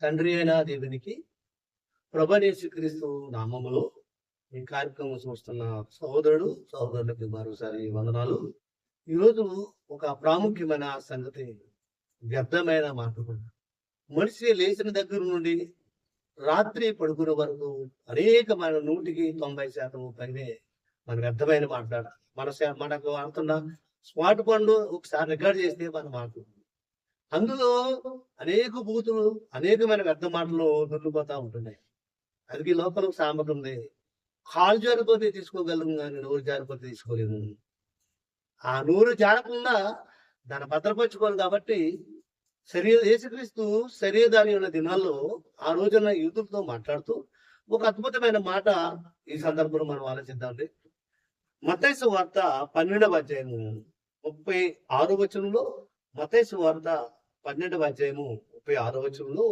తండ్రి అయిన దేవునికి ప్రభువైన యేసుక్రీస్తు నామములో ఈ కార్యక్రమం చూస్తున్న సహోదరులకు మరోసారి వందనాలు. ఈరోజు ఒక ప్రాముఖ్యమైన సంగతి, వ్యర్థమైన మాటలు. మనిషి లేచిన దగ్గర నుండి రాత్రి పడుకునే వరకు అనేకమైన 100% పైనే మన వ్యర్థమైన మాట్లాడ మనకు అంటున్న స్మార్ట్ ఫోన్లు ఒకసారి రికార్డ్ చేస్తే మన మాట, అందులో అనేక బూతులు, అనేకమైన వ్యర్థ మాటలు దొరికిపోతా ఉంటున్నాయి. అది లోపల సామెత ఉంది, కాలు జారిపోతే తీసుకోగలము కానీ నోరు జారిపోతే తీసుకోలేము. ఆ నోరు జారకుండా దాన్ని భద్రపరచుకోవాలి. కాబట్టి యేసుక్రీస్తు శరీరధారి ఉన్న దినాల్లో ఆ రోజున యూదులతో మాట్లాడుతూ ఒక అద్భుతమైన మాట ఈ సందర్భంలో మనం ఆలోచిద్దామండి. మత్తయి సువార్త 12వ అధ్యాయము 36వ వచనంలో, మత్తయి సువార్త 12వ అధ్యాయము 36వ వచనంలో